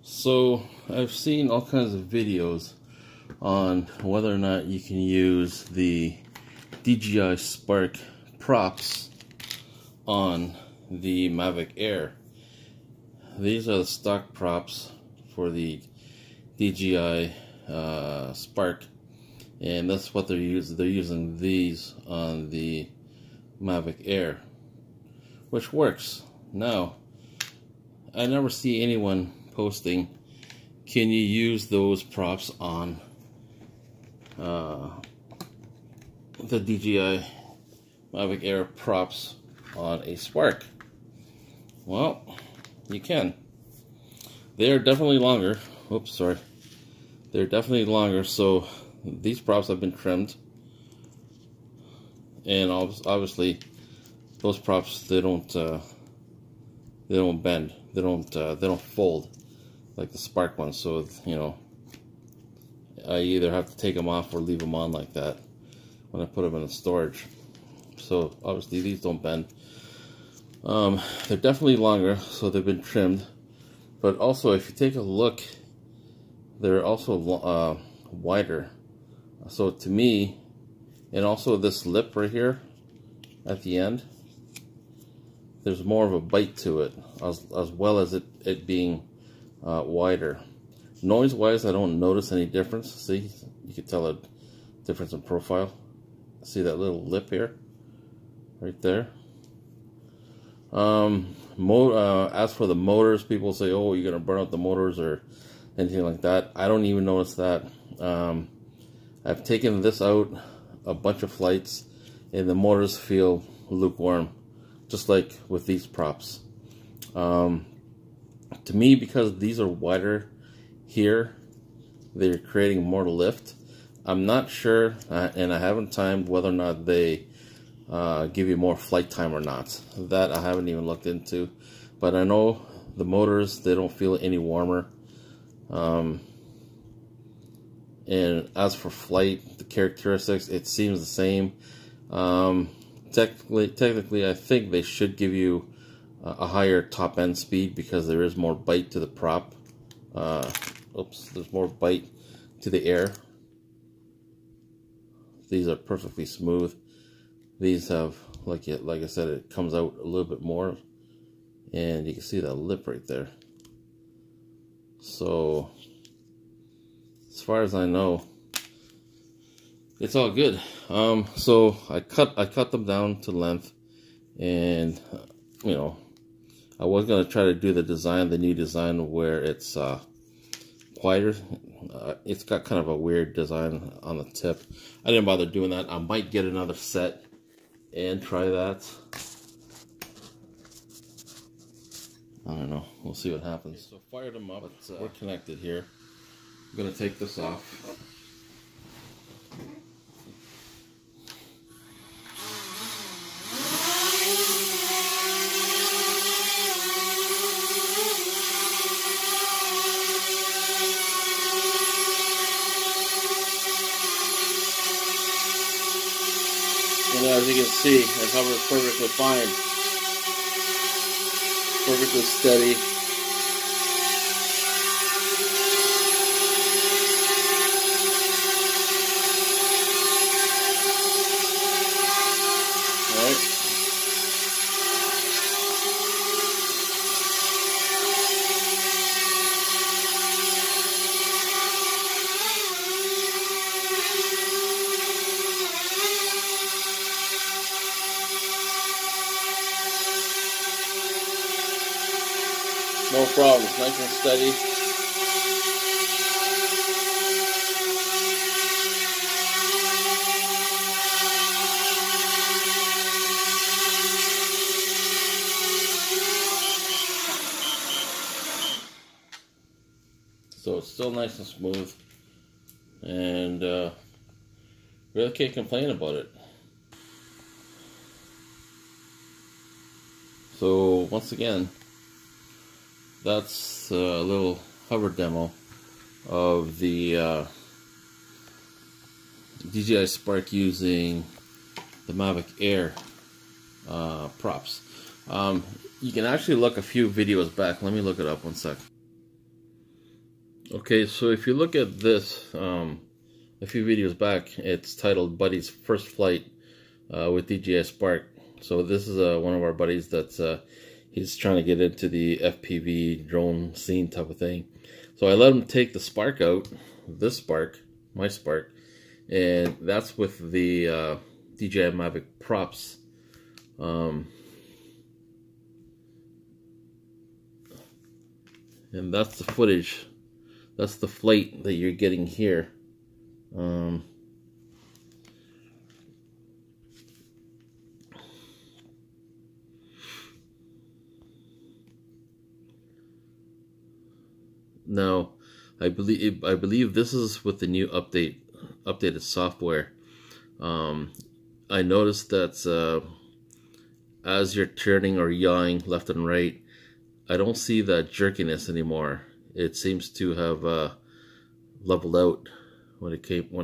So I've seen all kinds of videos on whether or not you can use the DJI Spark props on the Mavic Air. These are the stock props for the DJI Spark, and that's what they're using. They're using these on the Mavic Air, which works. Now, I never see anyone posting, can you use those props on the DJI Mavic Air props on a Spark? Well, you can. They're definitely longer. Oops, sorry. They're definitely longer, so these props have been trimmed. And obviously, those props, they don't bend. They don't fold like the Spark ones. So, you know, I either have to take them off or leave them on like that when I put them in the storage. So obviously these don't bend. They're definitely longer, so they've been trimmed. But also, if you take a look, they're also wider. So to me, and also this lip right here at the end, there's more of a bite to it, as well as it being wider. Noise-wise, I don't notice any difference. See, you can tell a difference in profile. See that little lip here, right there. As for the motors, people say, "Oh, you're gonna burn out the motors" or anything like that. I don't even notice that. I've taken this out a bunch of flights, and the motors feel lukewarm, just like with these props. To me, because these are wider here, they're creating more lift. I'm not sure, and I haven't timed whether or not they give you more flight time or not. That I haven't even looked into. But I know the motors, they don't feel any warmer. And as for flight, the characteristics, it seems the same. Technically, I think they should give you a higher top end speed because there is more bite to the prop. There's more bite to the air. These are perfectly smooth. These have, like I said, it comes out a little bit more, and you can see that lip right there. So, as far as I know, it's all good. So I cut them down to length, and you know, I was gonna try to do the new design where it's wider. It's got kind of a weird design on the tip. I didn't bother doing that. I might get another set and try that. I don't know. We'll see what happens. So fire them up. We're connected here. I'm gonna take this off. And as you can see, it hovers perfectly fine. Perfectly steady. Alright. No problem, nice and steady. So it's still nice and smooth, and really can't complain about it. So once again, that's a little hover demo of the DJI Spark using the Mavic Air props. You can actually look a few videos back. Let me look it up one sec. Okay, so if you look at this, a few videos back, it's titled Buddy's First Flight with DJI Spark. So this is one of our buddies that's he's trying to get into the FPV drone scene type of thing. So I let him take the Spark out, this Spark, my Spark, and that's with the DJI Mavic props. And that's the footage. That's the flight that you're getting here. Now, I believe this is with the new updated software. I noticed that as you're turning or yawing left and right, I don't see that jerkiness anymore. It seems to have leveled out when it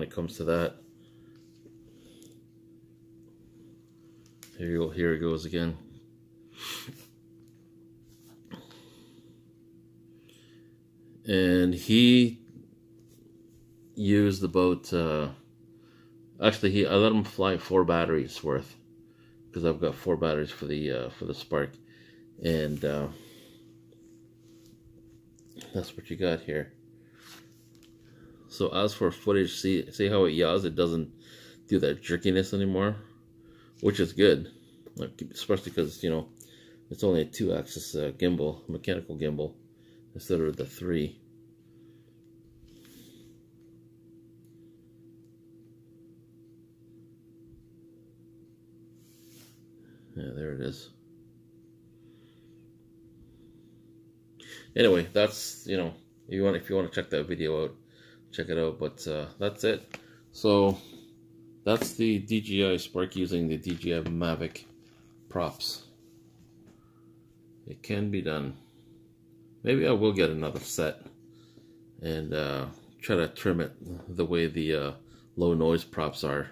comes to that. Here it goes again. And he used about actually I let him fly 4 batteries worth, because I've got 4 batteries for the Spark, and that's what you got here. So as for footage, see how it yaws? It doesn't do that jerkiness anymore, which is good, especially because, you know, it's only a 2-axis gimbal, mechanical gimbal, instead of the 3. Yeah, there it is. Anyway, that's, you know, if you want to check that video out, check it out. But that's it. So that's the DJI Spark using the DJI Mavic props. It can be done. Maybe I will get another set and try to trim it the way the low noise props are.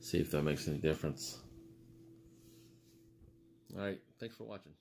See if that makes any difference. Alright, thanks for watching.